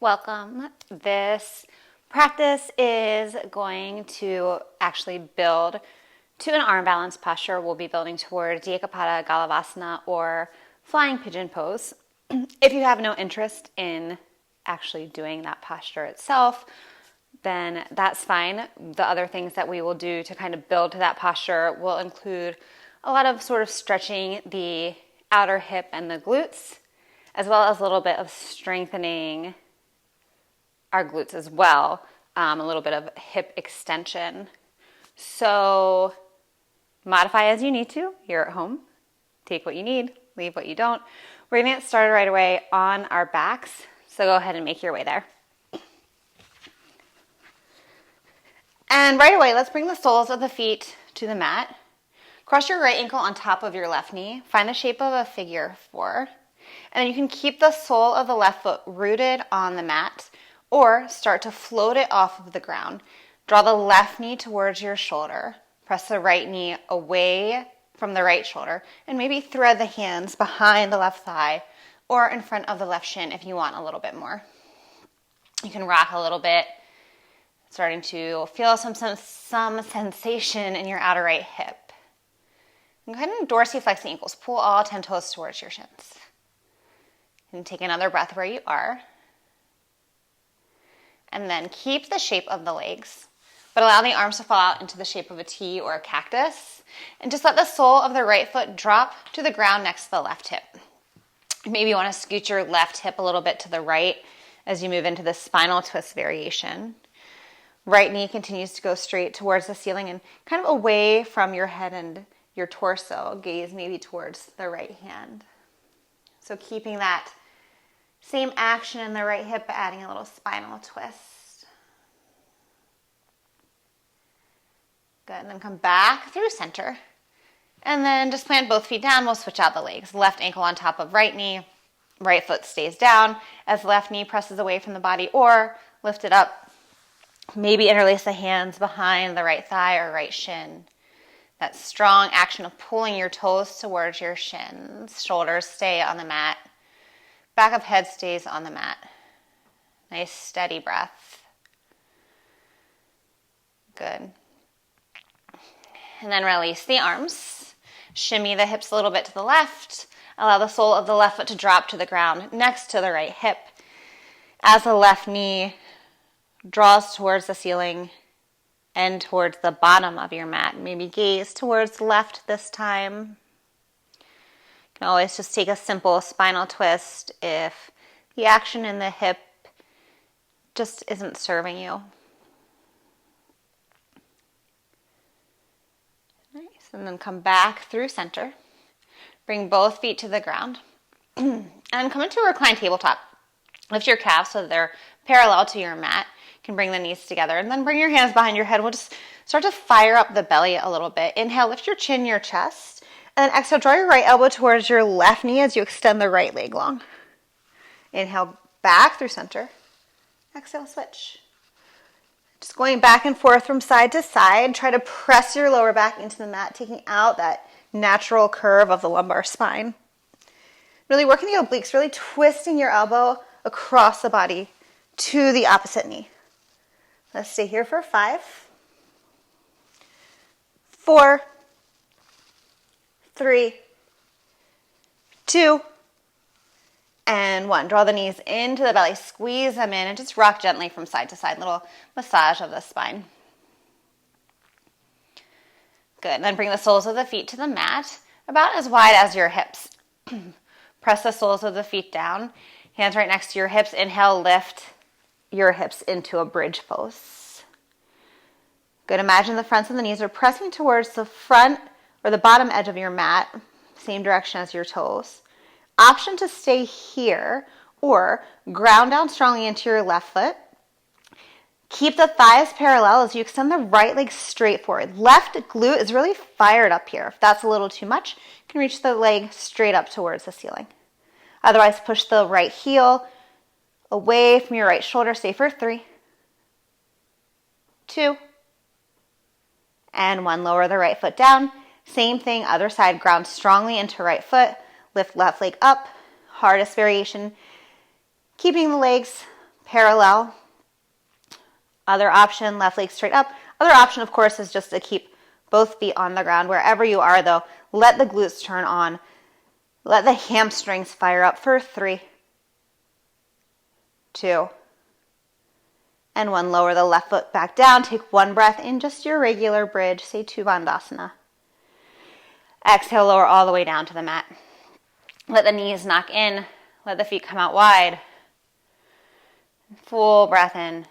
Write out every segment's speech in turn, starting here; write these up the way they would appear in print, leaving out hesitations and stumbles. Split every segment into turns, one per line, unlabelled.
Welcome. This practice is going to actually build to an arm balance posture. We'll be building towards the Eka Pada Galavasana or flying pigeon pose. If you have no interest in actually doing that posture itself, then that's fine. The other things that we will do to kind of build to that posture will include a lot of sort of stretching the outer hip and the glutes, as well as a little bit of strengthening our glutes as well, a little bit of hip extension. So modify as you need to. You're at home. Take what you need, leave what you don't. We're going to get started right away on our backs, so go ahead and make your way there. And right away, let's bring the soles of the feet to the mat. Cross your right ankle on top of your left knee. Find the shape of a figure 4. And then you can keep the sole of the left foot rooted on the mat or start to float it off of the ground. Draw the left knee towards your shoulder. Press the right knee away from the right shoulder and maybe thread the hands behind the left thigh or in front of the left shin if you want a little bit more. You can rock a little bit, starting to feel some sensation in your outer right hip. And go ahead and dorsiflex the ankles. Pull all 10 toes towards your shins. And take another breath where you are. And then keep the shape of the legs, but allow the arms to fall out into the shape of a T or a cactus. And just let the sole of the right foot drop to the ground next to the left hip. Maybe you want to scoot your left hip a little bit to the right as you move into the spinal twist variation. Right knee continues to go straight towards the ceiling and kind of away from your head and your torso. Gaze maybe towards the right hand. So keeping that same action in the right hip, but adding a little spinal twist. Good, and then come back through center. And then just plant both feet down. We'll switch out the legs. Left ankle on top of right knee. Right foot stays down as left knee presses away from the body, or lift it up. Maybe interlace the hands behind the right thigh or right shin. That strong action of pulling your toes towards your shins. Shoulders stay on the mat. Back of head stays on the mat. Nice steady breath. Good. And then release the arms. Shimmy the hips a little bit to the left. Allow the sole of the left foot to drop to the ground next to the right hip. As the left knee draws towards the ceiling and towards the bottom of your mat. Maybe gaze towards the left this time. You can always just take a simple spinal twist if the action in the hip just isn't serving you. Nice. And then come back through center. Bring both feet to the ground. And come into a recline tabletop. Lift your calves so that they're parallel to your mat. You can bring the knees together. And then bring your hands behind your head. We'll just start to fire up the belly a little bit. Inhale, lift your chin, your chest. And then exhale, draw your right elbow towards your left knee as you extend the right leg long. Inhale, back through center. Exhale, switch. Just going back and forth from side to side. Try to press your lower back into the mat, taking out that natural curve of the lumbar spine. Really working the obliques, really twisting your elbow across the body to the opposite knee. Let's stay here for 5, 4, 3, 2, and 1. Draw the knees into the belly, squeeze them in, and just rock gently from side to side. Little massage of the spine. Good. And then bring the soles of the feet to the mat, about as wide as your hips. Press the soles of the feet down. Hands right next to your hips. Inhale, lift your hips into a bridge pose. Good. Imagine the fronts of the knees are pressing towards the front or the bottom edge of your mat, same direction as your toes. Option to stay here or ground down strongly into your left foot. Keep the thighs parallel as you extend the right leg straight forward. Left glute is really fired up here. If that's a little too much, you can reach the leg straight up towards the ceiling. Otherwise, push the right heel away from your right shoulder. Stay for 3, 2, and 1. Lower the right foot down. Same thing, other side, ground strongly into right foot. Lift left leg up. Hardest variation. Keeping the legs parallel. Other option, left leg straight up. Other option, of course, is just to keep both feet on the ground. Wherever you are, though, let the glutes turn on. Let the hamstrings fire up for 3, 2, and 1. Lower the left foot back down. Take 1 breath in, just your regular bridge, Setu Bandhasana. Exhale, lower all the way down to the mat. Let the knees knock in. Let the feet come out wide. Full breath in.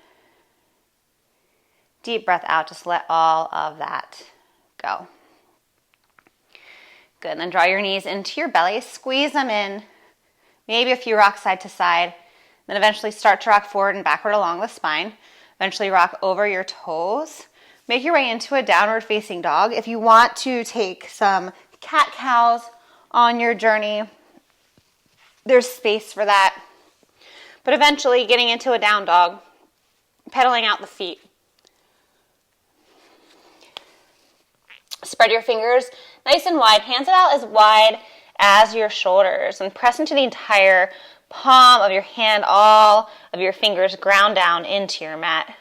Deep breath out. Just let all of that go. Good. Then draw your knees into your belly. Squeeze them in. Maybe a few rocks side to side. Then eventually start to rock forward and backward along the spine. Eventually rock over your toes. Make your way into a downward facing dog. If you want to take some cat-cows on your journey, there's space for that. But eventually getting into a down dog, pedaling out the feet. Spread your fingers nice and wide. Hands out as wide as your shoulders. And press into the entire palm of your hand. All of your fingers ground down into your mat.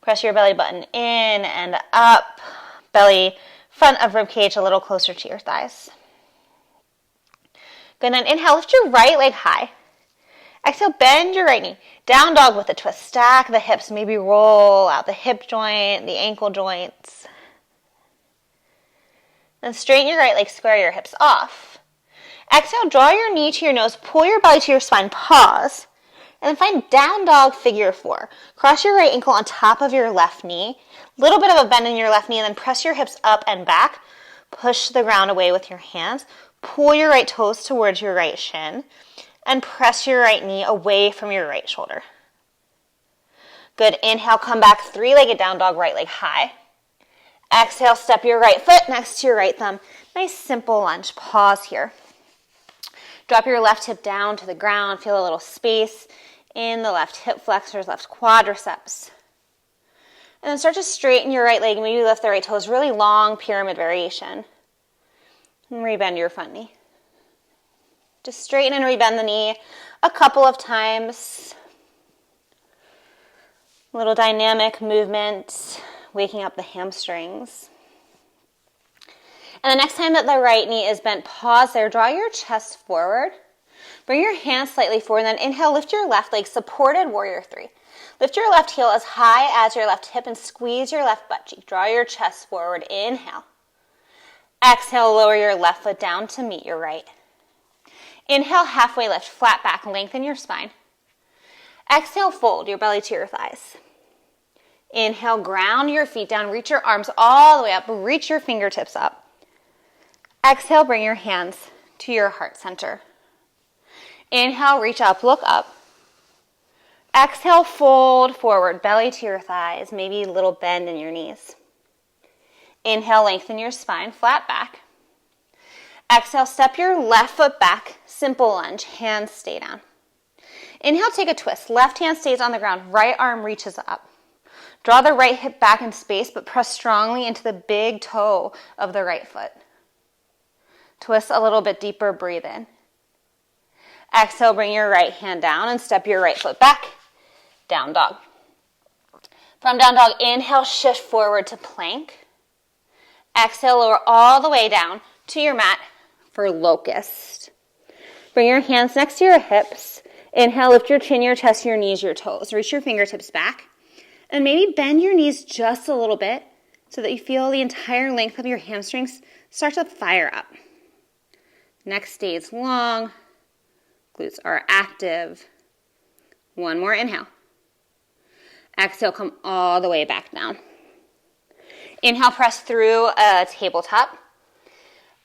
Press your belly button in and up. Belly, front of rib cage a little closer to your thighs. Good. Then inhale, lift your right leg high. Exhale, bend your right knee. Down dog with a twist. Stack the hips. Maybe roll out the hip joint, the ankle joints. Then straighten your right leg, square your hips off. Exhale, draw your knee to your nose, pull your belly to your spine, pause, and then find down dog figure 4. Cross your right ankle on top of your left knee, little bit of a bend in your left knee, and then press your hips up and back. Push the ground away with your hands. Pull your right toes towards your right shin, and press your right knee away from your right shoulder. Good. Inhale, come back, 3-legged down dog, right leg high. Exhale, step your right foot next to your right thumb. Nice simple lunge. Pause here. Drop your left hip down to the ground. Feel a little space in the left hip flexors, left quadriceps. And then start to straighten your right leg. Maybe lift the right toes. Really long pyramid variation. And rebend your front knee. Just straighten and rebend the knee a couple of times. A little dynamic movement. Waking up the hamstrings. And the next time that the right knee is bent, pause there. Draw your chest forward. Bring your hands slightly forward. And then inhale, lift your left leg, supported warrior 3. Lift your left heel as high as your left hip and squeeze your left butt cheek. Draw your chest forward. Inhale. Exhale, lower your left foot down to meet your right. Inhale, halfway lift, flat back, lengthen your spine. Exhale, fold your belly to your thighs. Inhale, ground your feet down, reach your arms all the way up, reach your fingertips up. Exhale, bring your hands to your heart center. Inhale, reach up, look up. Exhale, fold forward, belly to your thighs, maybe a little bend in your knees. Inhale, lengthen your spine, flat back. Exhale, step your left foot back, simple lunge, hands stay down. Inhale, take a twist, left hand stays on the ground, right arm reaches up. Draw the right hip back in space, but press strongly into the big toe of the right foot. Twist a little bit deeper, breathe in. Exhale, bring your right hand down and step your right foot back. Down dog. From down dog, inhale, shift forward to plank. Exhale, lower all the way down to your mat for locust. Bring your hands next to your hips. Inhale, lift your chin, your chest, your knees, your toes. Reach your fingertips back. And maybe bend your knees just a little bit so that you feel the entire length of your hamstrings start to fire up. Neck stays long. Glutes are active. One more inhale. Exhale, come all the way back down. Inhale, press through a tabletop.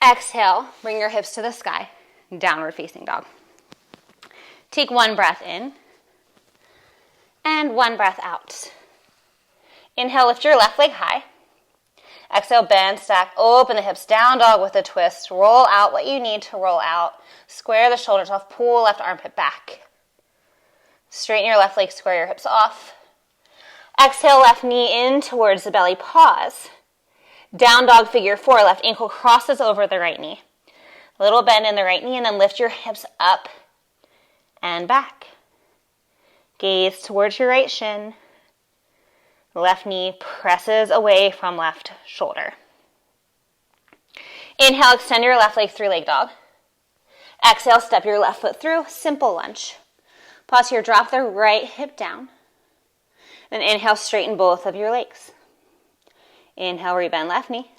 Exhale, bring your hips to the sky. Downward facing dog. Take one breath in and one breath out. Inhale, lift your left leg high. Exhale, bend, stack, open the hips, down dog with a twist. Roll out what you need to roll out. Square the shoulders off, pull left armpit back. Straighten your left leg, square your hips off. Exhale, left knee in towards the belly, pause. Down dog figure 4, left ankle crosses over the right knee. Little bend in the right knee and then lift your hips up and back. Gaze towards your right shin. Left knee presses away from left shoulder. Inhale, extend your left leg, three-leg dog. Exhale, step your left foot through, simple lunge. Pause here, drop the right hip down. Then inhale, straighten both of your legs. Inhale, rebend left knee.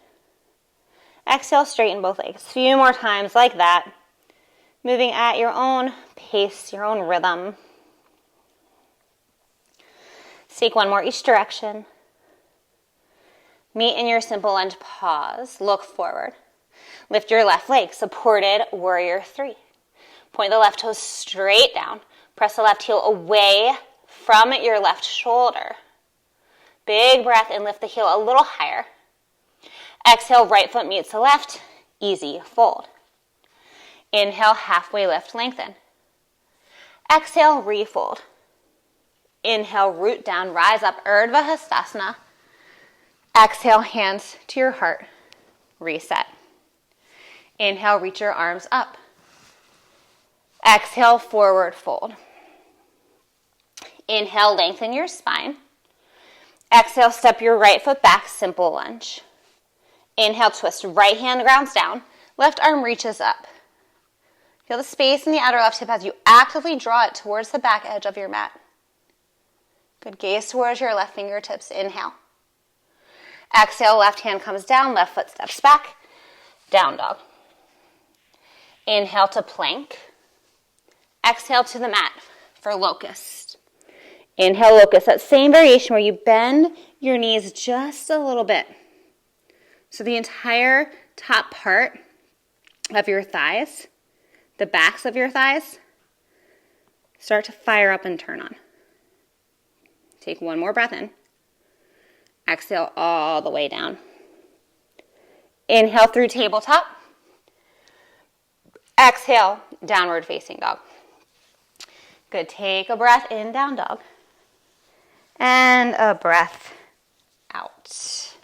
Exhale, straighten both legs. A few more times like that. Moving at your own pace, your own rhythm. Take one more each direction. Meet in your simple lunge, pause, look forward. Lift your left leg, supported warrior three. Point the left toes straight down. Press the left heel away from your left shoulder. Big breath and lift the heel a little higher. Exhale, right foot meets the left. Easy, fold. Inhale, halfway lift, lengthen. Exhale, refold. Inhale, root down, rise up, Urdhva Hastasana. Exhale, hands to your heart, reset. Inhale, reach your arms up. Exhale, forward fold. Inhale, lengthen your spine. Exhale, step your right foot back, simple lunge. Inhale, twist, right hand grounds down, left arm reaches up. Feel the space in the outer left hip as you actively draw it towards the back edge of your mat. Good, gaze towards your left fingertips, inhale. Exhale, left hand comes down, left foot steps back, down dog. Inhale to plank. Exhale to the mat for locust. Inhale, locust. That same variation where you bend your knees just a little bit. So the entire top part of your thighs, the backs of your thighs, start to fire up and turn on. Take one more breath in. Exhale all the way down. Inhale through tabletop. Exhale, downward facing dog. Good, take a breath in, down dog. And a breath out.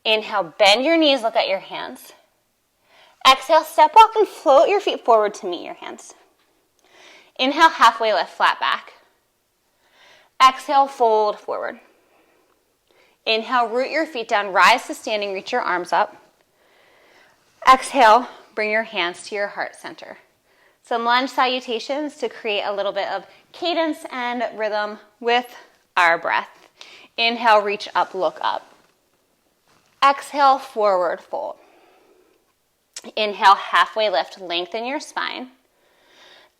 Inhale, bend your knees, look at your hands. Exhale, step walk and float your feet forward to meet your hands. Inhale, halfway lift, flat back. Exhale, fold forward. Inhale, root your feet down, rise to standing, reach your arms up. Exhale, bring your hands to your heart center. Some lunge salutations to create a little bit of cadence and rhythm with our breath. Inhale, reach up, look up. Exhale, forward fold. Inhale, halfway lift, lengthen your spine.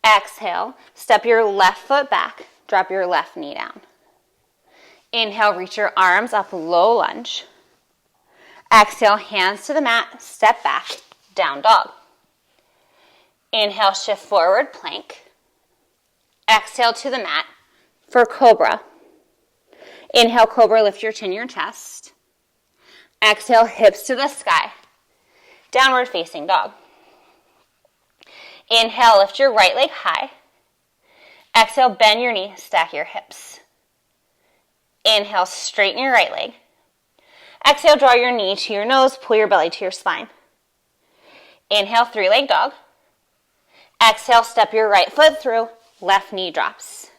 Exhale, step your left foot back, drop your left knee down. Inhale, reach your arms up, low lunge. Exhale, hands to the mat, step back, down dog. Inhale, shift forward, plank. Exhale to the mat for Cobra. Inhale, Cobra, lift your chin, your chest. Exhale, hips to the sky. Downward facing dog. Inhale, lift your right leg high. Exhale, bend your knee, stack your hips. Inhale, straighten your right leg. Exhale, draw your knee to your nose, pull your belly to your spine. Inhale, three-leg dog. Exhale, step your right foot through, left knee drops.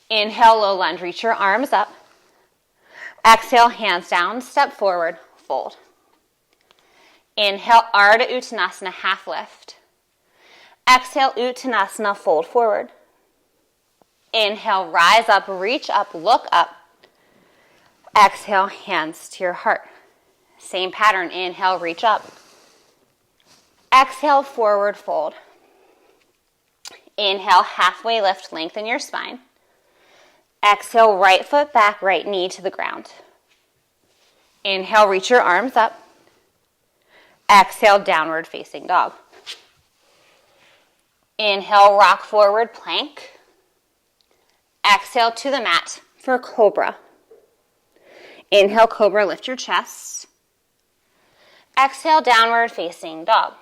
Inhale, low lunge, reach your arms up. Exhale, hands down, step forward, fold. Inhale, Ardha Uttanasana, half lift. Exhale, Uttanasana, fold forward. Inhale, rise up, reach up, look up. Exhale, hands to your heart. Same pattern, inhale, reach up. Exhale, forward fold. Inhale, halfway lift, lengthen your spine. Exhale, right foot back, right knee to the ground. Inhale, reach your arms up. Exhale, downward facing dog. Inhale, rock forward, plank. Exhale to the mat for Cobra. Inhale, Cobra, lift your chest. Exhale, downward facing dog.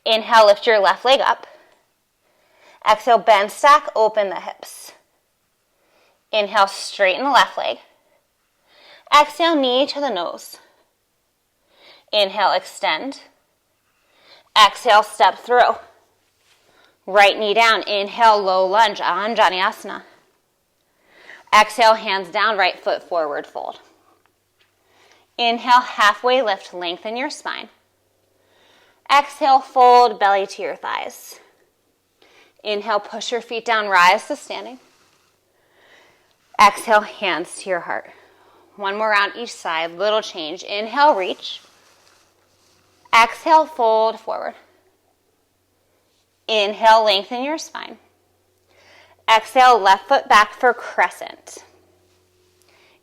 Inhale, lift your left leg up. Exhale, bend, stack, open the hips. Inhale, straighten the left leg. Exhale, knee to the nose. Inhale, extend. Exhale, step through. Right knee down. Inhale, low lunge, Anjaneyasana. Exhale, hands down, right foot forward, fold. Inhale, halfway lift, lengthen your spine. Exhale, fold, belly to your thighs. Inhale, push your feet down, rise to standing. Exhale, hands to your heart. One more round each side, little change. Inhale, reach. Exhale, fold forward. Inhale, lengthen your spine. Exhale, left foot back for crescent.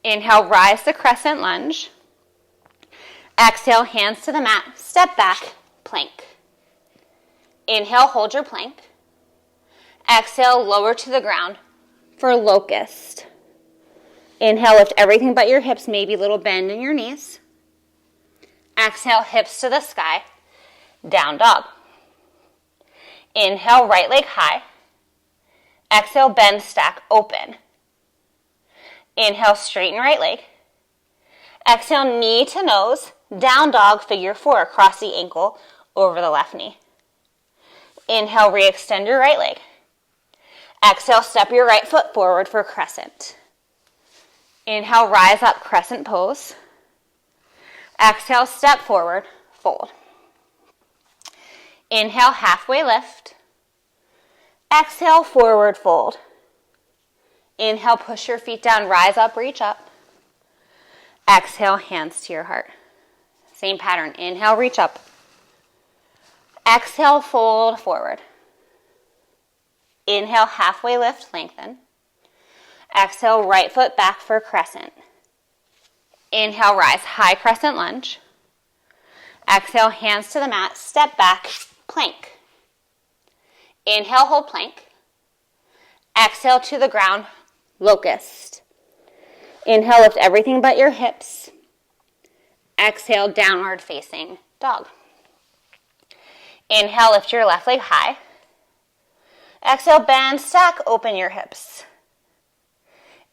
Inhale, rise to crescent lunge. Exhale, hands to the mat, step back, plank. Inhale, hold your plank. Exhale, lower to the ground for locust. Inhale, lift everything but your hips, maybe a little bend in your knees. Exhale, hips to the sky, down dog. Inhale, right leg high. Exhale, bend, stack, open. Inhale, straighten right leg. Exhale, knee to nose, down dog, figure four, across the ankle, over the left knee. Inhale, re-extend your right leg. Exhale, step your right foot forward for crescent. Inhale, rise up, crescent pose. Exhale, step forward, fold. Inhale, halfway lift. Exhale, forward fold. Inhale, push your feet down, rise up, reach up. Exhale, hands to your heart. Same pattern. Inhale, reach up. Exhale, fold forward. Inhale, halfway lift, lengthen. Exhale, right foot back for crescent. Inhale, rise, high crescent lunge. Exhale, hands to the mat, step back, plank. Inhale, hold plank. Exhale to the ground, locust. Inhale, lift everything but your hips. Exhale, downward facing dog. Inhale, lift your left leg high. Exhale, bend, stack, open your hips.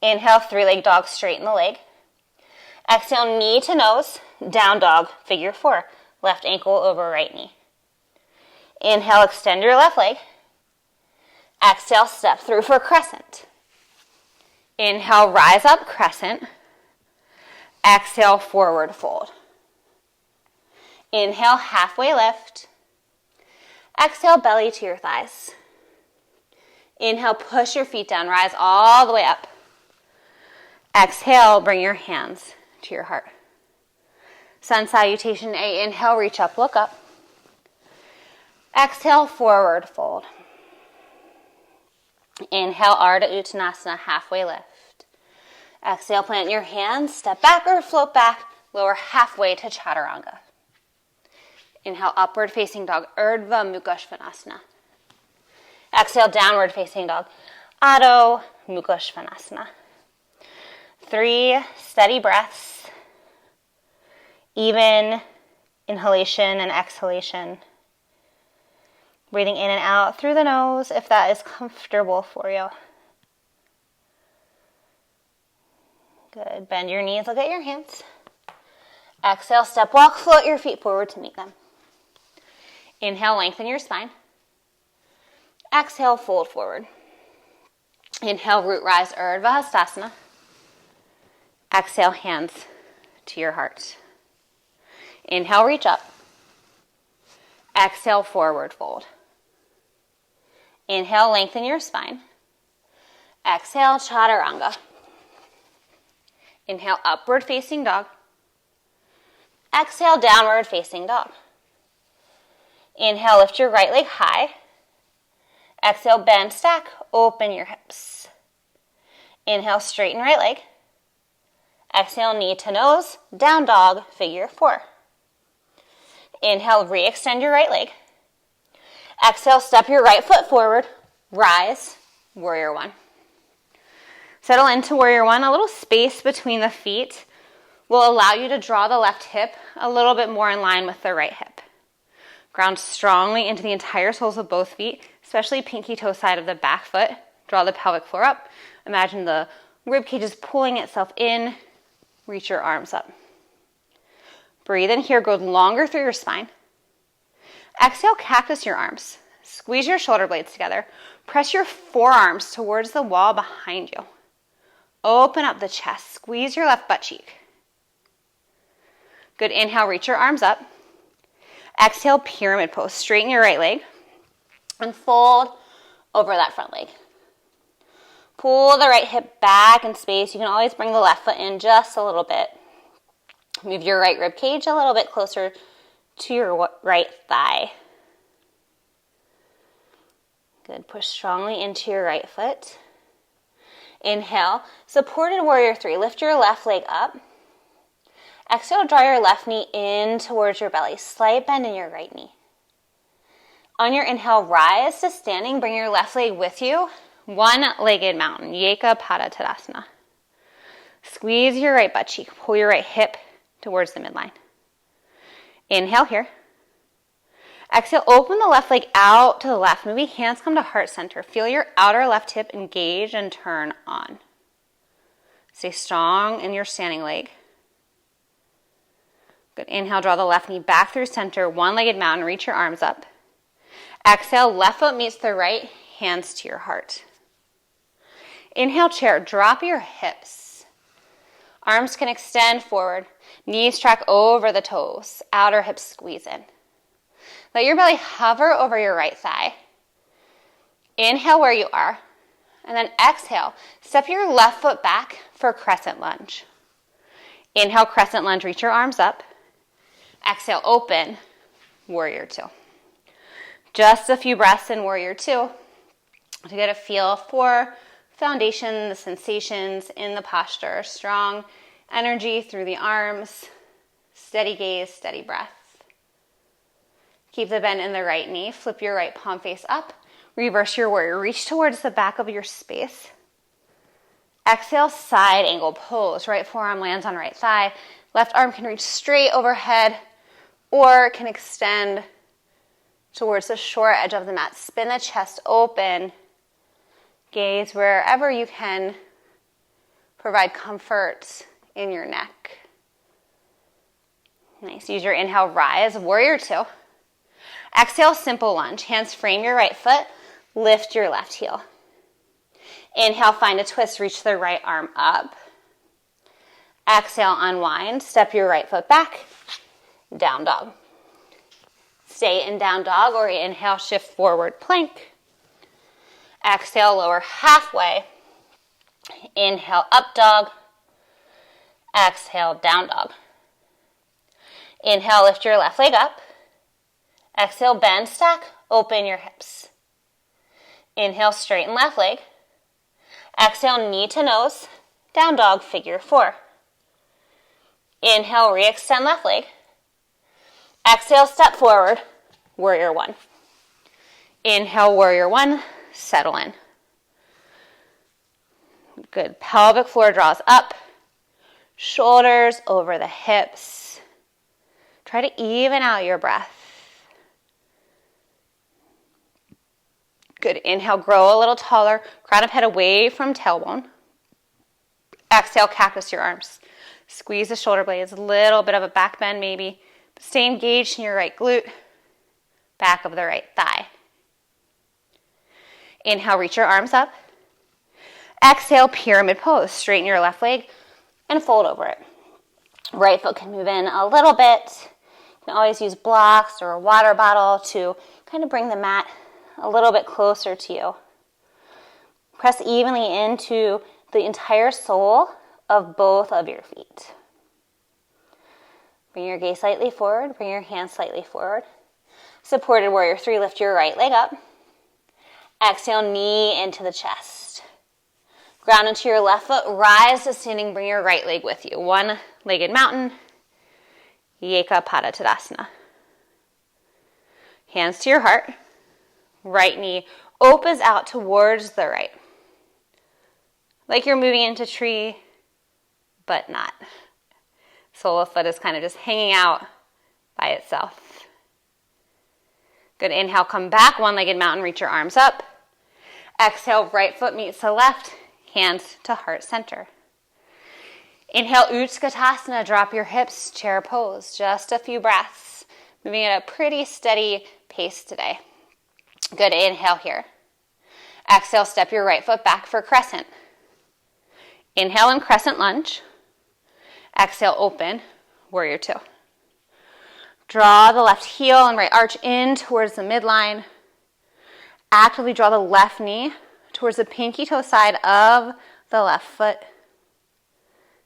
Inhale, three-leg dog, straighten the leg. Exhale, knee to nose, down dog, figure four. Left ankle over right knee. Inhale, extend your left leg. Exhale, step through for crescent. Inhale, rise up, crescent. Exhale, forward fold. Inhale, halfway lift. Exhale, belly to your thighs. Inhale, push your feet down, rise all the way up. Exhale, bring your hands to your heart. Sun Salutation A, inhale, reach up, look up. Exhale, forward fold. Inhale, Ardha Uttanasana, halfway lift. Exhale, plant your hands, step back or float back, lower halfway to Chaturanga. Inhale, upward facing dog, Urdhva Mukha Svanasana. Exhale, downward facing dog, Adho Mukha Svanasana. 3 steady breaths, even inhalation and exhalation. Breathing in and out through the nose if that is comfortable for you. Good. Bend your knees, look at your hands. Exhale, step, walk, float your feet forward to meet them. Inhale, lengthen your spine. Exhale, fold forward. Inhale, root rise, Urdhva Hastasana. Exhale, hands to your heart. Inhale, reach up. Exhale, forward fold. Inhale, lengthen your spine. Exhale, Chaturanga. Inhale, upward facing dog. Exhale, downward facing dog. Inhale, lift your right leg high. Exhale, bend, stack, open your hips. Inhale, straighten right leg. Exhale, knee to nose, down dog, figure four. Inhale, re-extend your right leg. Exhale, step your right foot forward, rise, warrior one. Settle into warrior one. A little space between the feet will allow you to draw the left hip a little bit more in line with the right hip. Ground strongly into the entire soles of both feet, especially pinky toe side of the back foot. Draw the pelvic floor up. Imagine the rib cage is pulling itself in. Reach your arms up. Breathe in here, go longer through your spine. Exhale, cactus your arms. Squeeze your shoulder blades together. Press your forearms towards the wall behind you. Open up the chest. Squeeze your left butt cheek. Good. Inhale, reach your arms up. Exhale, pyramid pose. Straighten your right leg and fold over that front leg. Pull the right hip back in space. You can always bring the left foot in just a little bit. Move your right rib cage a little bit closer to your right thigh. Good. Push strongly into your right foot. Inhale, supported warrior three. Lift your left leg up. Exhale, draw your left knee in towards your belly. Slight bend in your right knee. On your inhale, rise to standing. Bring your left leg with you. One-legged mountain, Eka Pada Galavasana. Squeeze your right butt cheek. Pull your right hip towards the midline. Inhale here. Exhale, open the left leg out to the left. Maybe hands come to heart center. Feel your outer left hip engage and turn on. Stay strong in your standing leg. Good. Inhale, draw the left knee back through center. One-legged mountain, reach your arms up. Exhale, left foot meets the right, hands to your heart. Inhale, chair, drop your hips. Arms can extend forward. Knees track over the toes. Outer hips squeeze in. Let your belly hover over your right thigh. Inhale where you are. And then exhale, step your left foot back for crescent lunge. Inhale, crescent lunge, reach your arms up. Exhale, open, warrior two. Just a few breaths in warrior two to get a feel for foundation, the sensations in the posture. Strong energy through the arms, steady gaze, steady breath. Keep the bend in the right knee. Flip your right palm face up. Reverse your warrior. Reach towards the back of your space. Exhale, side angle pose. Right forearm lands on right thigh. Left arm can reach straight overhead or can extend towards the short edge of the mat. Spin the chest open. Gaze wherever you can. Provide comfort in your neck. Nice. Use your inhale, rise, warrior two. Exhale, simple lunge. Hands frame your right foot. Lift your left heel. Inhale, find a twist. Reach the right arm up. Exhale, unwind. Step your right foot back. Down dog. Stay in down dog or inhale, shift forward plank. Exhale, lower halfway. Inhale, up dog. Exhale, down dog. Inhale, lift your left leg up. Exhale, bend, stack, open your hips. Inhale, straighten left leg. Exhale, knee to nose, down dog, figure four. Inhale, re-extend left leg. Exhale, step forward, warrior one. Inhale, warrior one, settle in. Good. Pelvic floor draws up. Shoulders over the hips. Try to even out your breath. Good. Inhale, grow a little taller. Crown of head away from tailbone. Exhale, cactus your arms. Squeeze the shoulder blades. A little bit of a back bend maybe. But stay engaged in your right glute. Back of the right thigh. Inhale, reach your arms up. Exhale, pyramid pose. Straighten your left leg and fold over it. Right foot can move in a little bit. You can always use blocks or a water bottle to kind of bring the mat a little bit closer to you. Press evenly into the entire sole of both of your feet. Bring your gaze slightly forward. Bring your hands slightly forward. Supported warrior three. Lift your right leg up. Exhale, knee into the chest. Ground into your left foot. Rise to standing. Bring your right leg with you. One-legged mountain. Eka Pada Galavasana. Hands to your heart. Right knee opens out towards the right. Like you're moving into tree, but not. Sole of foot is kind of just hanging out by itself. Good. Inhale, come back. One-legged mountain. Reach your arms up. Exhale, right foot meets the left. Hands to heart center. Inhale, Utkatasana. Drop your hips. Chair pose. Just a few breaths. Moving at a pretty steady pace today. Good, inhale here. Exhale, step your right foot back for crescent. Inhale in crescent lunge. Exhale, open, warrior two. Draw the left heel and right arch in towards the midline. Actively draw the left knee towards the pinky toe side of the left foot.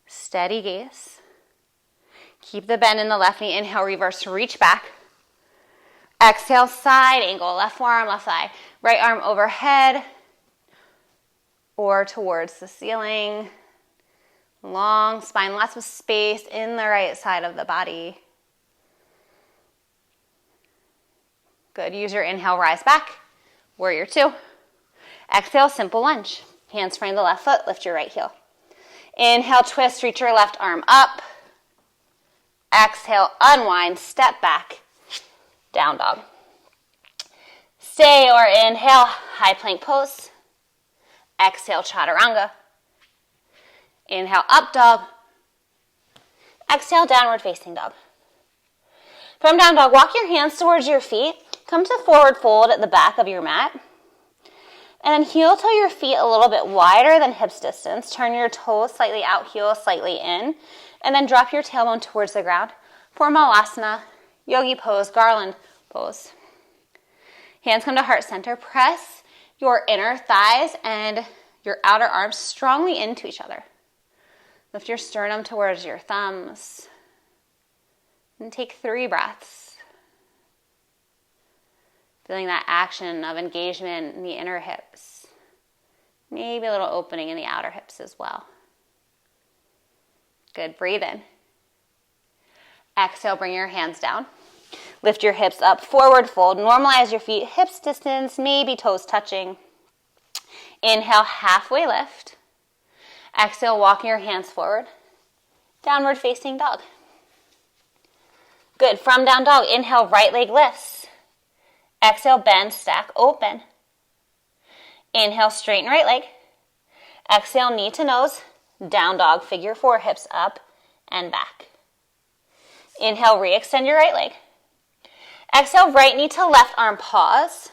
Steady gaze. Keep the bend in the left knee. Inhale, reverse, reach back. Exhale, side angle, left forearm, left thigh. Right arm overhead or towards the ceiling. Long spine, lots of space in the right side of the body. Good, use your inhale, rise back. Warrior two. Exhale, simple lunge. Hands frame the left foot, lift your right heel. Inhale, twist, reach your left arm up. Exhale, unwind, step back, down dog. Stay or inhale, high plank pose. Exhale, chaturanga. Inhale, up dog. Exhale, downward facing dog. From down dog, walk your hands towards your feet. Come to forward fold at the back of your mat. And then heel toe your feet a little bit wider than hips distance. Turn your toes slightly out, heel slightly in. And then drop your tailbone towards the ground for Malasana, Yogi pose, Garland pose. Hands come to heart center. Press your inner thighs and your outer arms strongly into each other. Lift your sternum towards your thumbs. And take 3 breaths. Feeling that action of engagement in the inner hips. Maybe a little opening in the outer hips as well. Good, breathe in. Exhale, bring your hands down. Lift your hips up, forward fold. Normalize your feet, hips distance, maybe toes touching. Inhale, halfway lift. Exhale, walking your hands forward. Downward facing dog. Good, from down dog, inhale, right leg lifts. Exhale, bend, stack, open. Inhale, straighten right leg. Exhale, knee to nose. Down dog, figure 4, hips up and back. Inhale, re-extend your right leg. Exhale, right knee to left arm, pause.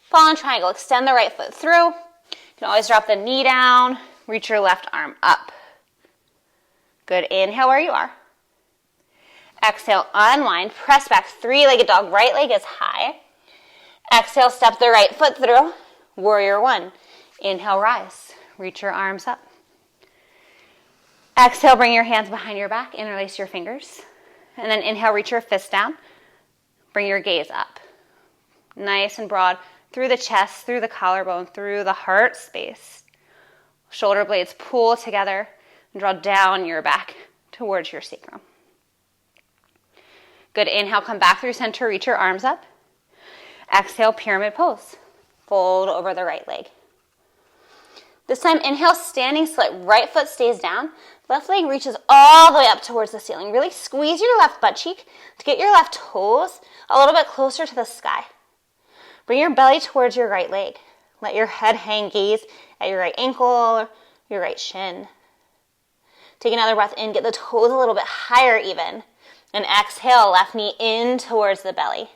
Fallen triangle, extend the right foot through. You can always drop the knee down, reach your left arm up. Good, inhale where you are. Exhale, unwind, press back, 3-legged dog, right leg is high. Exhale, step the right foot through, warrior one. Inhale, rise, reach your arms up. Exhale, bring your hands behind your back, interlace your fingers. And then inhale, reach your fist down, bring your gaze up. Nice and broad through the chest, through the collarbone, through the heart space. Shoulder blades pull together and draw down your back towards your sacrum. Good, inhale, come back through center, reach your arms up. Exhale, pyramid pose. Fold over the right leg. This time, inhale, standing split. Right foot stays down. Left leg reaches all the way up towards the ceiling. Really squeeze your left butt cheek to get your left toes a little bit closer to the sky. Bring your belly towards your right leg. Let your head hang, gaze at your right ankle, your right shin. Take another breath in, get the toes a little bit higher even. And exhale, left knee in towards the belly.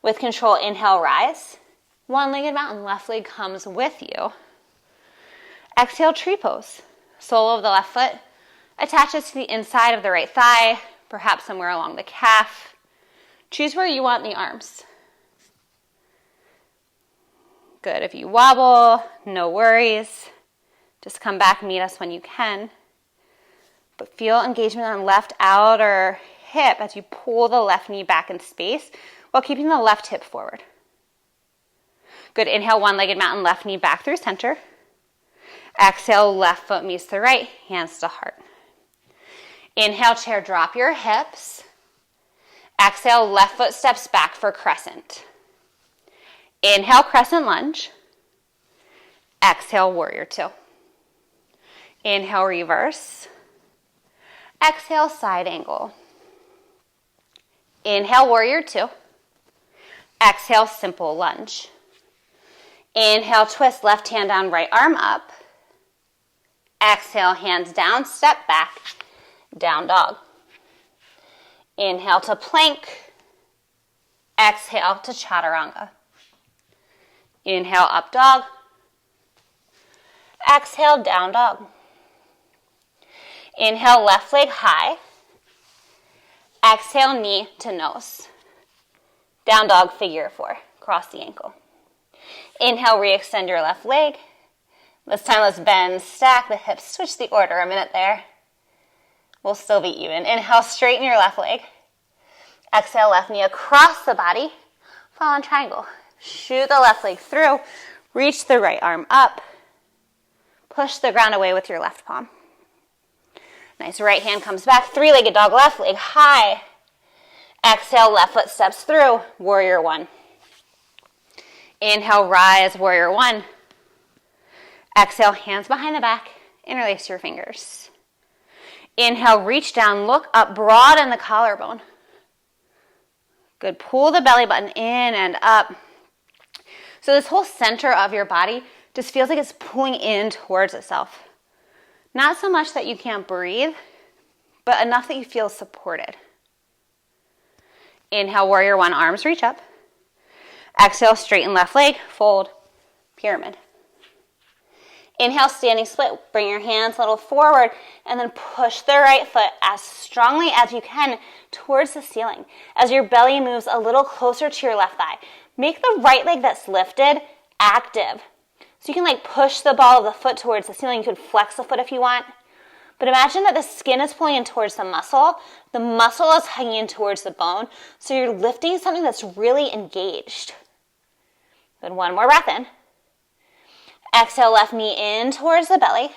With control, inhale, rise. One-legged mountain, left leg comes with you. Exhale, tree pose. Sole of the left foot attaches to the inside of the right thigh, perhaps somewhere along the calf. Choose where you want the arms. Good, if you wobble, no worries. Just come back, meet us when you can. But feel engagement on left outer hip as you pull the left knee back in space while keeping the left hip forward. Good, inhale, one-legged mountain, left knee back through center. Exhale, left foot meets the right, hands to heart. Inhale, chair, drop your hips. Exhale, left foot steps back for crescent. Inhale, crescent lunge. Exhale, warrior two. Inhale, reverse. Exhale, side angle. Inhale, warrior two. Exhale, simple lunge. Inhale, twist, left hand down, right arm up. Exhale, hands down, step back, down dog. Inhale to plank. Exhale to chaturanga. Inhale, up dog. Exhale, down dog. Inhale, left leg high. Exhale, knee to nose. Down dog, figure 4. Cross the ankle. Inhale, re-extend your left leg. This time let's bend, stack the hips. Switch the order a minute there. We'll still be even. Inhale, straighten your left leg. Exhale, left knee across the body. Fall in triangle. Shoot the left leg through. Reach the right arm up. Push the ground away with your left palm. Nice, right hand comes back. Three-legged dog, left leg high. Exhale, left foot steps through. Warrior 1. Inhale, rise, warrior 1. Exhale, hands behind the back. Interlace your fingers. Inhale, reach down, look up, broaden the collarbone. Good, pull the belly button in and up. So this whole center of your body just feels like it's pulling in towards itself. Not so much that you can't breathe, but enough that you feel supported. Inhale, warrior 1, arms reach up. Exhale, straighten left leg, fold, pyramid. Inhale, standing split. Bring your hands a little forward and then push the right foot as strongly as you can towards the ceiling. As your belly moves a little closer to your left thigh, make the right leg that's lifted active. So you can push the ball of the foot towards the ceiling. You could flex the foot if you want. But imagine that the skin is pulling in towards the muscle. The muscle is hanging in towards the bone. So you're lifting something that's really engaged. Good, one more breath in. Exhale, left knee in towards the belly.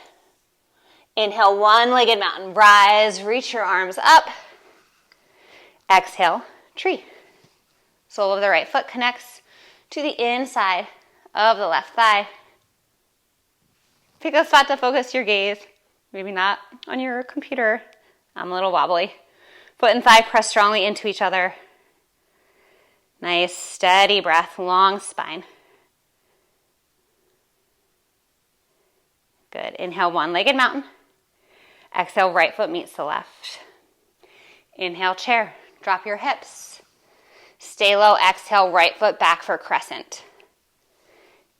Inhale, one-legged mountain. Rise, reach your arms up. Exhale, tree. Sole of the right foot connects to the inside of the left thigh. Pick a spot to focus your gaze. Maybe not on your computer. I'm a little wobbly. Foot and thigh press strongly into each other. Nice, steady breath, long spine. Good. Inhale, one-legged mountain. Exhale, right foot meets the left. Inhale, chair. Drop your hips. Stay low. Exhale, right foot back for crescent.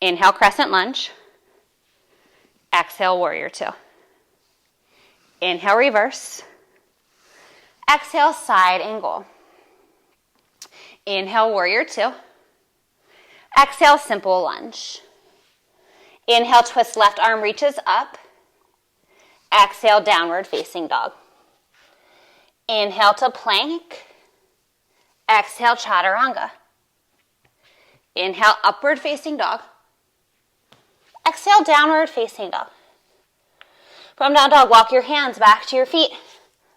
Inhale, crescent lunge. Exhale, warrior 2. Inhale, reverse. Exhale, side angle. Inhale, warrior 2. Exhale, simple lunge. Inhale, twist left arm reaches up. Exhale, downward facing dog. Inhale to plank. Exhale, chaturanga. Inhale, upward facing dog. Exhale, downward facing dog. From down dog, walk your hands back to your feet.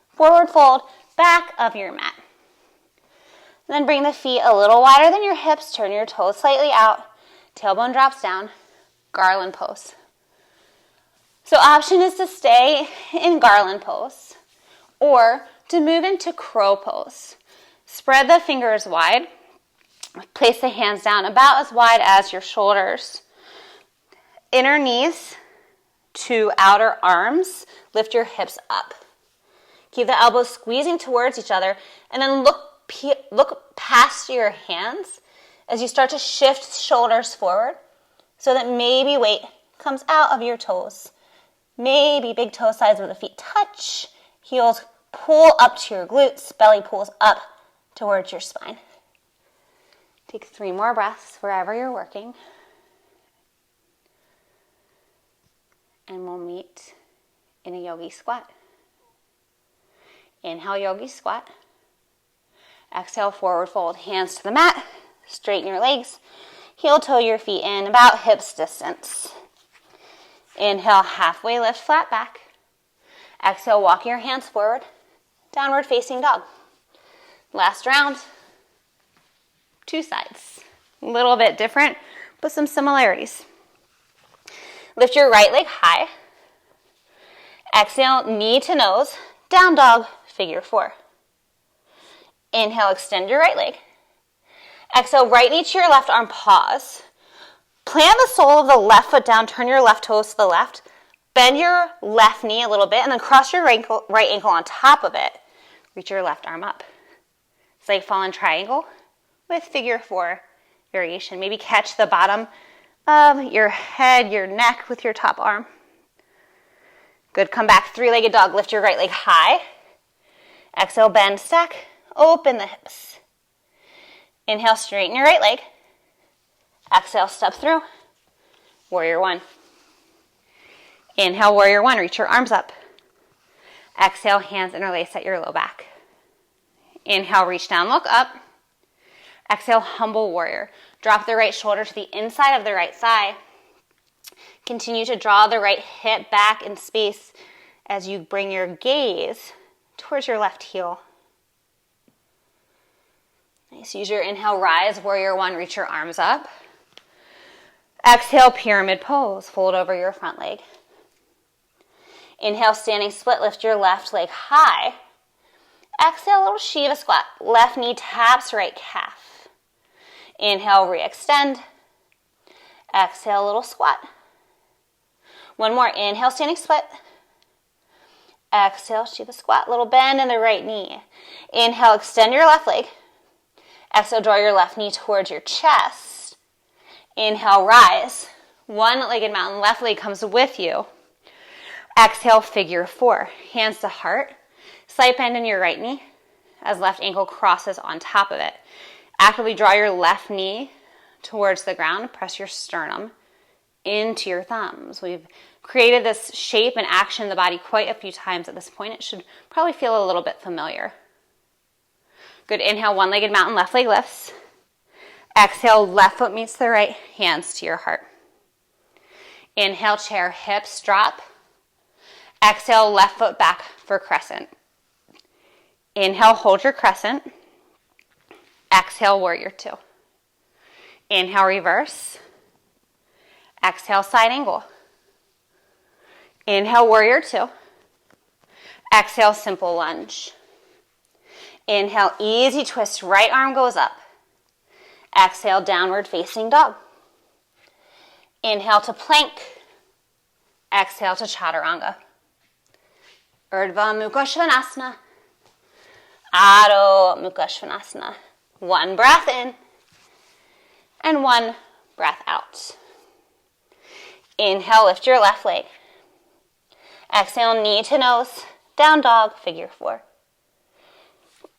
Forward fold, back of your mat. Then bring the feet a little wider than your hips. Turn your toes slightly out. Tailbone drops down. Garland pose. So option is to stay in garland pose or to move into crow pose. Spread the fingers wide. Place the hands down about as wide as your shoulders. Inner knees to outer arms. Lift your hips up. Keep the elbows squeezing towards each other and then look past your hands as you start to shift shoulders forward so that maybe weight comes out of your toes. Maybe big toe sides of the feet touch. Heels pull up to your glutes. Belly pulls up towards your spine. Take 3 more breaths wherever you're working. And we'll meet in a yogi squat. Inhale, yogi squat. Exhale, forward fold. Hands to the mat. Straighten your legs. Heel toe your feet in about hips distance. Inhale, halfway lift, flat back. Exhale, walk your hands forward. Downward facing dog. Last round. 2 sides. A little bit different, but some similarities. Lift your right leg high. Exhale, knee to nose. Down dog, figure 4. Inhale, extend your right leg. Exhale, right knee to your left arm, pause. Plant the sole of the left foot down, turn your left toes to the left. Bend your left knee a little bit and then cross your right ankle on top of it. Reach your left arm up. It's like fallen triangle with figure 4 variation. Maybe catch the bottom of your head, your neck with your top arm. Good, come back, three-legged dog. Lift your right leg high. Exhale, bend, stack, open the hips. Inhale, straighten your right leg. Exhale, step through. Warrior one. Inhale, warrior one. Reach your arms up. Exhale, hands interlace at your low back. Inhale, reach down, look up. Exhale, humble warrior. Drop the right shoulder to the inside of the right thigh. Continue to draw the right hip back in space as you bring your gaze towards your left heel. Nice. Use your inhale, rise, warrior one, reach your arms up. Exhale, pyramid pose. Fold over your front leg. Inhale, standing split, lift your left leg high. Exhale, little Shiva squat. Left knee taps right calf. Inhale, re-extend. Exhale, little squat. One more. Inhale, standing split. Exhale, Shiva squat. Little bend in the right knee. Inhale, extend your left leg. Exhale, draw your left knee towards your chest. Inhale, rise. One-legged mountain, left leg comes with you. Exhale, figure four. Hands to heart. Slight bend in your right knee as left ankle crosses on top of it. Actively draw your left knee towards the ground. Press your sternum into your thumbs. We've created this shape and action in the body quite a few times at this point. It should probably feel a little bit familiar. Good. Inhale, one-legged mountain, left leg lifts. Exhale, left foot meets the right, hands to your heart. Inhale, chair, hips drop. Exhale, left foot back for crescent. Inhale, hold your crescent. Exhale, warrior two. Inhale, reverse. Exhale, side angle. Inhale, warrior two. Exhale, simple lunge. Inhale, easy twist, right arm goes up. Exhale, downward facing dog. Inhale to plank. Exhale to chaturanga. Urdhva Mukha Svanasana. Adho Mukha Svanasana. One breath in and one breath out. Inhale, lift your left leg. Exhale, knee to nose, down dog, figure four.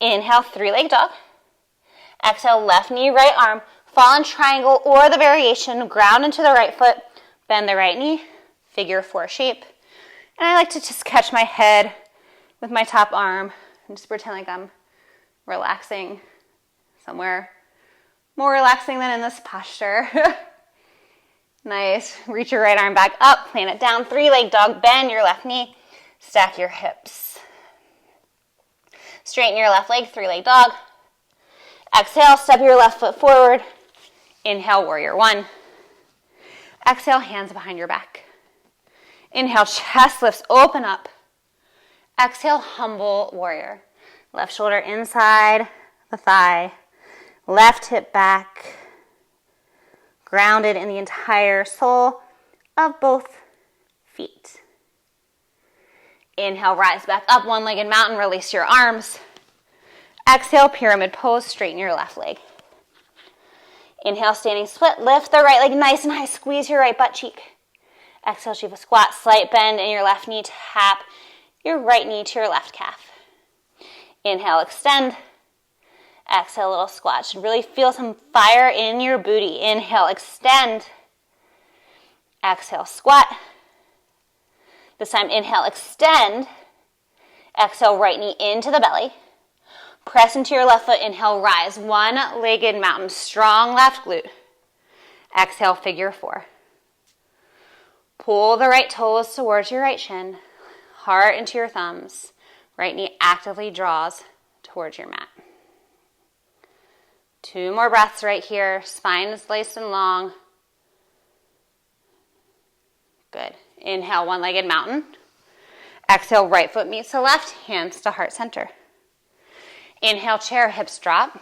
Inhale, three-leg dog. Exhale, left knee, right arm, fallen triangle or the variation, ground into the right foot, bend the right knee, figure four shape. And I like to just catch my head with my top arm and just pretend like I'm relaxing somewhere more relaxing than in this posture. Nice. Reach your right arm back up, plant it down, three-leg dog, bend your left knee, stack your hips. Straighten your left leg, three-leg dog. Exhale, step your left foot forward. Inhale, warrior one. Exhale, hands behind your back. Inhale, chest lifts, open up. Exhale, humble warrior. Left shoulder inside the thigh. Left hip back. Grounded in the entire sole of both feet. Inhale, rise back up, one-legged mountain, release your arms. Exhale, pyramid pose, straighten your left leg. Inhale, standing split, lift the right leg nice and high, squeeze your right butt cheek. Exhale, Shiva squat, slight bend in your left knee, tap your right knee to your left calf. Inhale, extend. Exhale, little squat. Should really feel some fire in your booty. Inhale, extend. Exhale, squat. This time, inhale, extend. Exhale, right knee into the belly. Press into your left foot. Inhale, rise. One-legged mountain. Strong left glute. Exhale, figure four. Pull the right toes towards your right shin. Heart into your thumbs. Right knee actively draws towards your mat. 2 more breaths right here. Spine is nice and long. Good. Inhale, one-legged mountain. Exhale, right foot meets the left, hands to heart center. Inhale, chair, hips drop.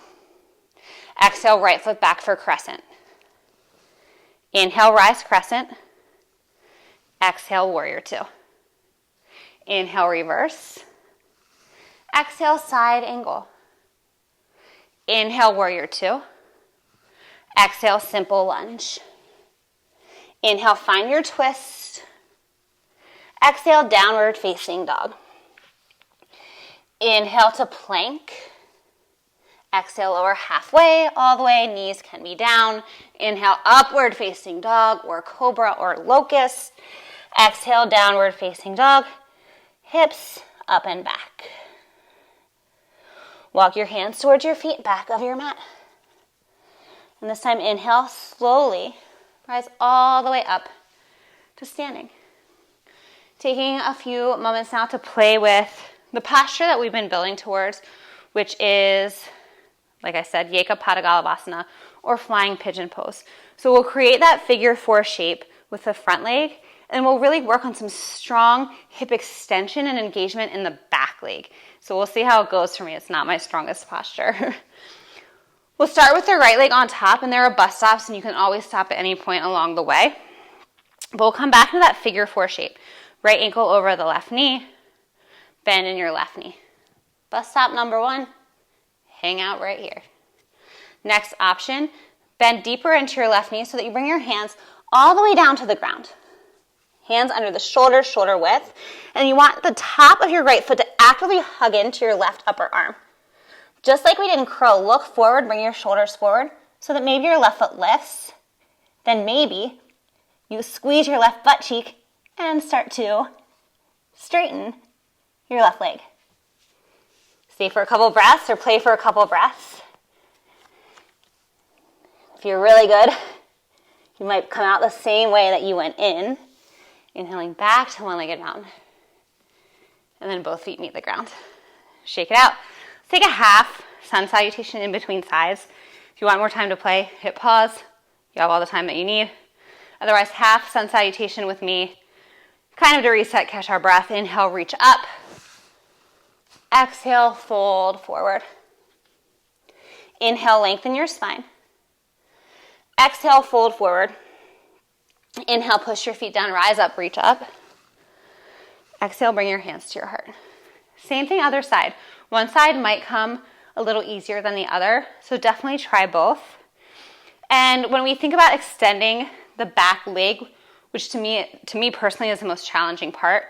Exhale, right foot back for crescent. Inhale, rise, crescent. Exhale, warrior two. Inhale, reverse. Exhale, side angle. Inhale, warrior two. Exhale, simple lunge. Inhale, find your twist. Exhale, downward facing dog. Inhale to plank. Exhale, lower halfway, all the way, knees can be down. Inhale, upward facing dog or cobra or locust. Exhale, downward facing dog. Hips up and back. Walk your hands towards your feet, back of your mat. And this time, inhale, slowly rise all the way up to standing. Taking a few moments now to play with the posture that we've been building towards, which is, like I said, Eka Pada Galavasana or flying pigeon pose. So we'll create that figure 4 shape with the front leg, and we'll really work on some strong hip extension and engagement in the back leg. So we'll see how it goes for me. It's not my strongest posture. We'll start with the right leg on top, and there are bus stops, and you can always stop at any point along the way. But we'll come back to that figure 4 shape. Right ankle over the left knee, bend in your left knee. Bus stop number 1, hang out right here. Next option, bend deeper into your left knee so that you bring your hands all the way down to the ground. Hands under the shoulders, shoulder width, and you want the top of your right foot to actively hug into your left upper arm. Just like we did in curl, look forward, bring your shoulders forward so that maybe your left foot lifts. Then maybe you squeeze your left butt cheek and start to straighten your left leg. Stay for a couple breaths or play for a couple breaths. If you're really good, you might come out the same way that you went in. Inhaling back to one-legged mountain. And then both feet meet the ground. Shake it out. Let's take a half sun salutation in between sides. If you want more time to play, hit pause. You have all the time that you need. Otherwise, half sun salutation with me. Kind of to reset, catch our breath. Inhale, reach up. Exhale, fold forward. Inhale, lengthen your spine. Exhale, fold forward. Inhale, push your feet down, rise up, reach up. Exhale, bring your hands to your heart. Same thing, other side. One side might come a little easier than the other, so definitely try both. And when we think about extending the back leg, which to me personally is the most challenging part,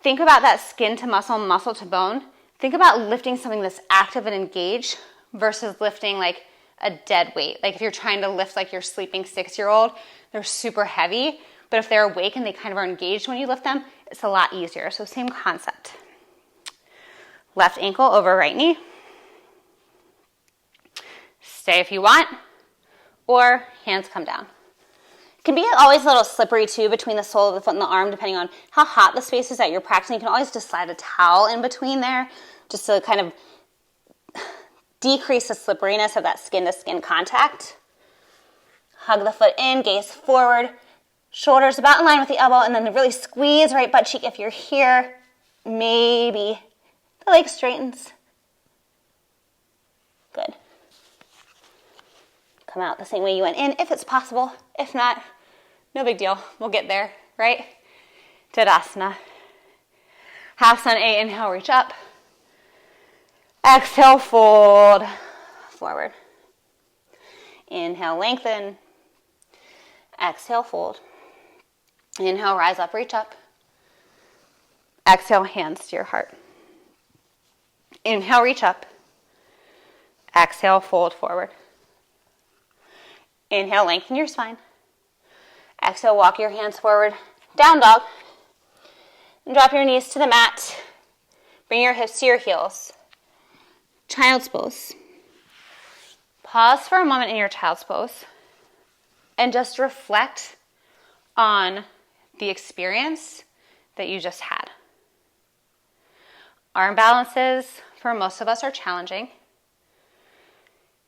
think about that skin to muscle, muscle to bone. Think about lifting something that's active and engaged versus lifting like a dead weight. Like if you're trying to lift like your sleeping 6-year-old, they're super heavy, but if they're awake and they kind of are engaged when you lift them, it's a lot easier. So same concept. Left ankle over right knee. Stay if you want, or hands come down. It can be always a little slippery too between the sole of the foot and the arm, depending on how hot the space is that you're practicing. You can always just slide a towel in between there just to kind of decrease the slipperiness of that skin-to-skin contact. Hug the foot in, gaze forward, shoulders about in line with the elbow, and then really squeeze right butt cheek if you're here. Maybe the leg straightens. Good. Come out the same way you went in if it's possible. If not, no big deal. We'll get there, right? Tadasana. Half sun A, inhale, reach up. Exhale, fold forward. Inhale, lengthen. Exhale, fold. Inhale, rise up, reach up. Exhale, hands to your heart. Inhale, reach up. Exhale, fold forward. Inhale, lengthen your spine. Exhale, walk your hands forward. Down dog. And drop your knees to the mat. Bring your hips to your heels. Child's pose. Pause for a moment in your child's pose and just reflect on the experience that you just had. Arm balances for most of us are challenging.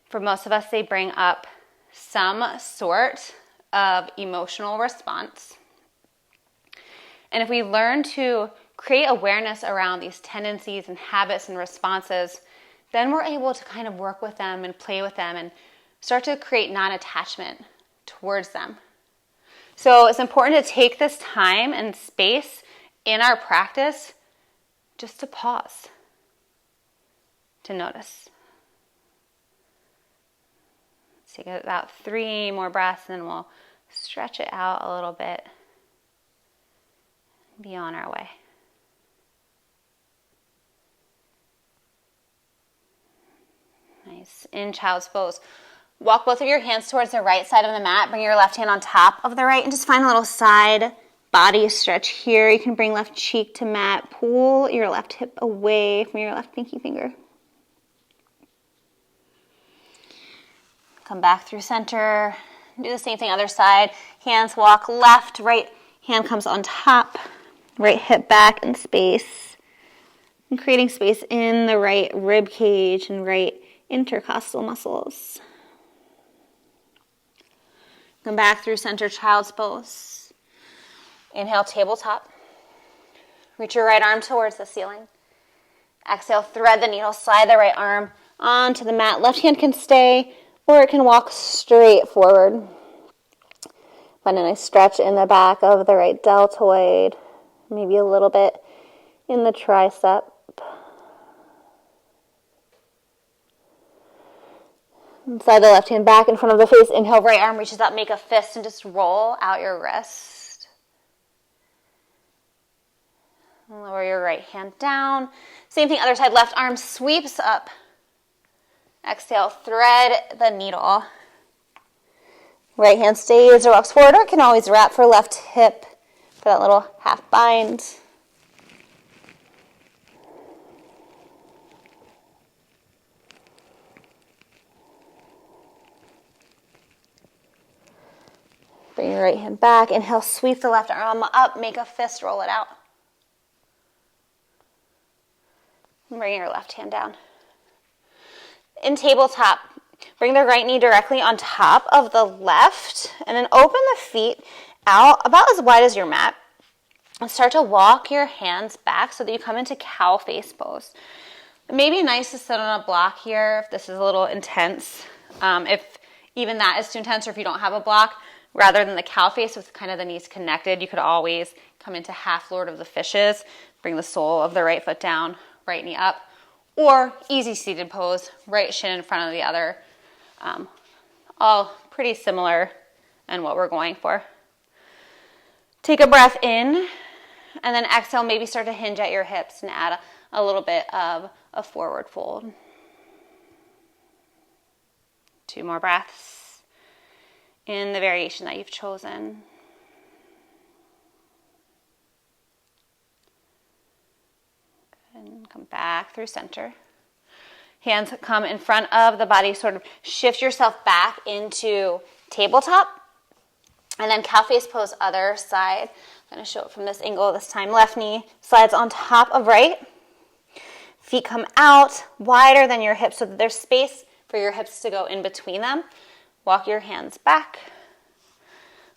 For most of us, they bring up some sort of emotional response. And if we learn to create awareness around these tendencies and habits and responses, then we're able to kind of work with them and play with them and start to create non-attachment towards them. So it's important to take this time and space in our practice just to pause, to notice. Let's take about 3 more breaths and then we'll stretch it out a little bit. Be on our way. Nice. In child's pose. Walk both of your hands towards the right side of the mat. Bring your left hand on top of the right and just find a little side body stretch here. You can bring left cheek to mat. Pull your left hip away from your left pinky finger. Come back through center. Do the same thing other side. Hands walk left, right hand comes on top. Right hip back in space. And creating space in the right rib cage and right intercostal muscles. Come back through center, child's pose. Inhale, tabletop. Reach your right arm towards the ceiling. Exhale, thread the needle, slide the right arm onto the mat. Left hand can stay, or it can walk straight forward. Find a nice stretch in the back of the right deltoid, maybe a little bit in the tricep. Slide the left hand back in front of the face. Inhale, right arm reaches up, make a fist, and just roll out your wrist. Lower your right hand down. Same thing, other side, left arm sweeps up. Exhale, thread the needle. Right hand stays or walks forward, or can always wrap for left hip for that little half bind. Bring your right hand back. Inhale, sweep the left arm up, make a fist, roll it out. And bring your left hand down. In tabletop, bring the right knee directly on top of the left, and then open the feet out about as wide as your mat. And start to walk your hands back so that you come into cow face pose. It may be nice to sit on a block here if this is a little intense. If even that is too intense, or if you don't have a block, rather than the cow face with kind of the knees connected, you could always come into half Lord of the Fishes. Bring the sole of the right foot down, right knee up. Or easy seated pose, right shin in front of the other. All pretty similar in what we're going for. Take a breath in, and then exhale, maybe start to hinge at your hips and add a little bit of a forward fold. 2 more breaths in the variation that you've chosen. And come back through center. Hands come in front of the body, sort of shift yourself back into tabletop. And then cow face pose, other side. I'm going to show it from this angle this time. Left knee slides on top of right. Feet come out wider than your hips so that there's space for your hips to go in between them. Walk your hands back.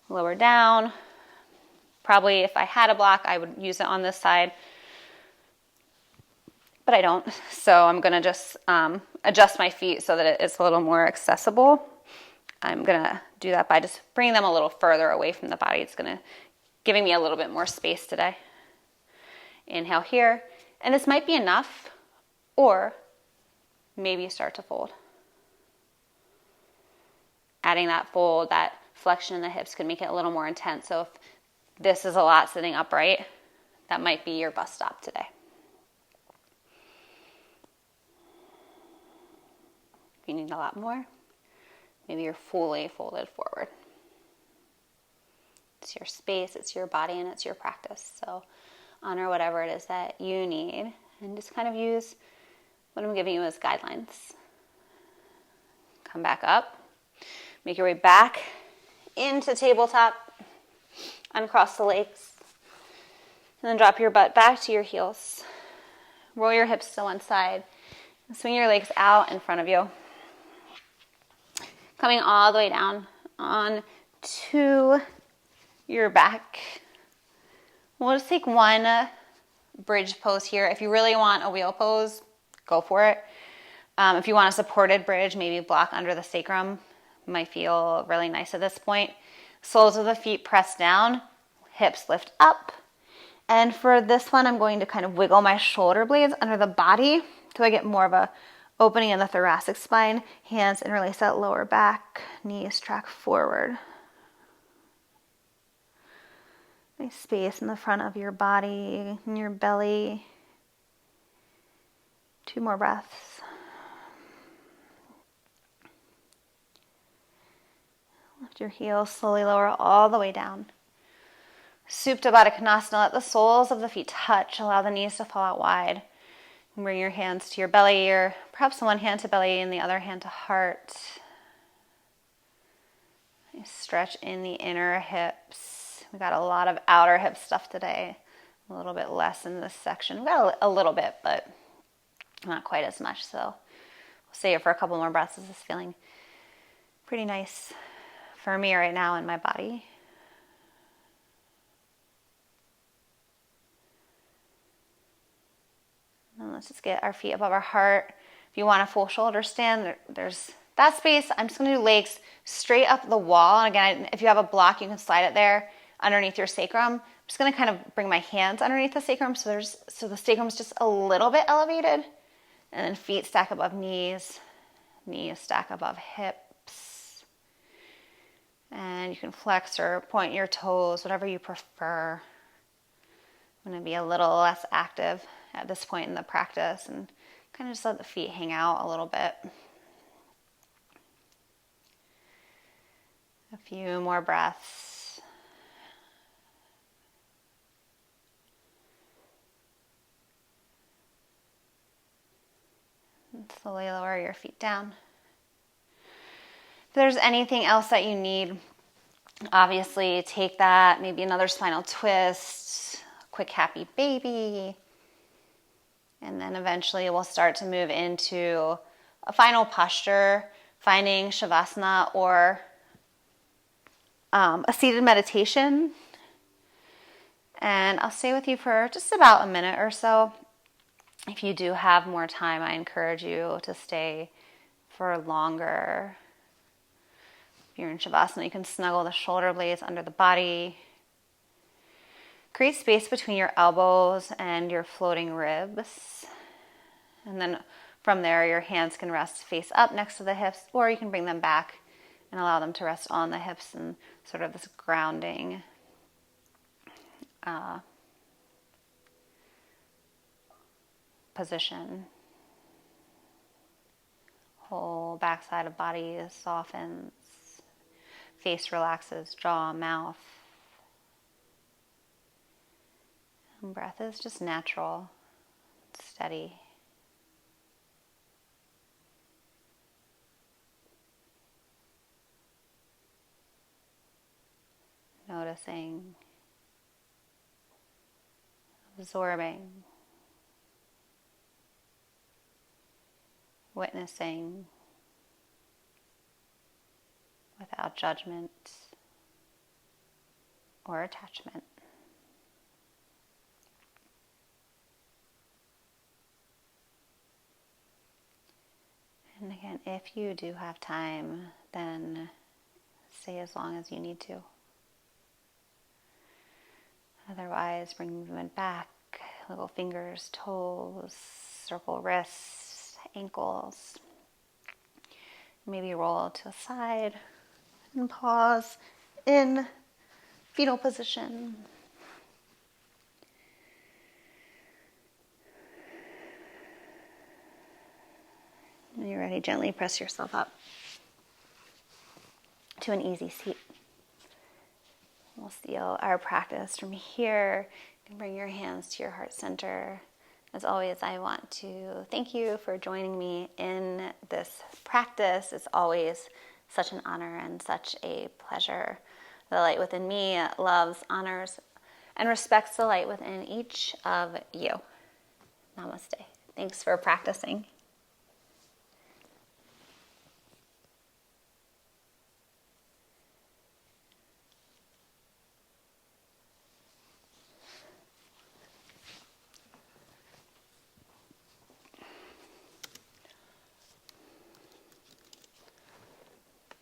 Lower down. Probably if I had a block, I would use it on this side. But I don't. So I'm going to just adjust my feet so that it's a little more accessible. I'm going to do that by just bringing them a little further away from the body. It's giving me a little bit more space today. Inhale here. And this might be enough, or maybe you start to fold. Adding that fold, that flexion in the hips can make it a little more intense. So if this is a lot sitting upright, that might be your bus stop today. If you need a lot more, maybe you're fully folded forward. It's your space, it's your body, and it's your practice. So honor whatever it is that you need, and just kind of use what I'm giving you as guidelines. Come back up. Make your way back into tabletop. Uncross the legs. And then drop your butt back to your heels. Roll your hips to one side. And swing your legs out in front of you. Coming all the way down onto your back. We'll just take one bridge pose here. If you really want a wheel pose, go for it. If you want a supported bridge, maybe block under the sacrum. Might feel really nice at this point. Soles of the feet press down, hips lift up. And for this one, I'm going to kind of wiggle my shoulder blades under the body so I get more of a opening in the thoracic spine. Hands interlace that lower back, knees track forward. Nice space in the front of your body, in your belly. 2 more breaths. Lift your heels, slowly lower all the way down. Supta Baddha Konasana, let the soles of the feet touch. Allow the knees to fall out wide. And bring your hands to your belly, or perhaps one hand to belly and the other hand to heart. Stretch in the inner hips. We got a lot of outer hip stuff today. A little bit less in this section. We got a little bit, but not quite as much. So we'll save it for a couple more breaths. This is feeling pretty nice for me right now in my body. And let's just get our feet above our heart. If you want a full shoulder stand, there's that space. I'm just going to do legs straight up the wall. And again, if you have a block, you can slide it there underneath your sacrum. I'm just going to kind of bring my hands underneath the sacrum so the sacrum is just a little bit elevated. And then feet stack above knees, knees stack above hips. And you can flex or point your toes, whatever you prefer. I'm going to be a little less active at this point in the practice and kind of just let the feet hang out a little bit. A few more breaths. And slowly lower your feet down. If there's anything else that you need, obviously take that, maybe another spinal twist, quick happy baby. And then eventually we'll start to move into a final posture, finding Shavasana or a seated meditation. And I'll stay with you for just about a minute or so. If you do have more time, I encourage you to stay for longer. If you're in Shavasana, you can snuggle the shoulder blades under the body. Create space between your elbows and your floating ribs. And then from there, your hands can rest face up next to the hips, or you can bring them back and allow them to rest on the hips in sort of this grounding position. Whole backside of body softens. Face relaxes, jaw, mouth. And breath is just natural, steady. Noticing, absorbing, witnessing without judgment or attachment. And again, if you do have time, then stay as long as you need to. Otherwise, bring movement back, little fingers, toes, circle wrists, ankles. Maybe roll to a side and pause in fetal position. When you're ready, gently press yourself up to an easy seat. We'll seal our practice from here. You can bring your hands to your heart center. As always, I want to thank you for joining me in this practice. It's always such an honor and such a pleasure. The light within me loves, honors, and respects the light within each of you. Namaste. Thanks for practicing.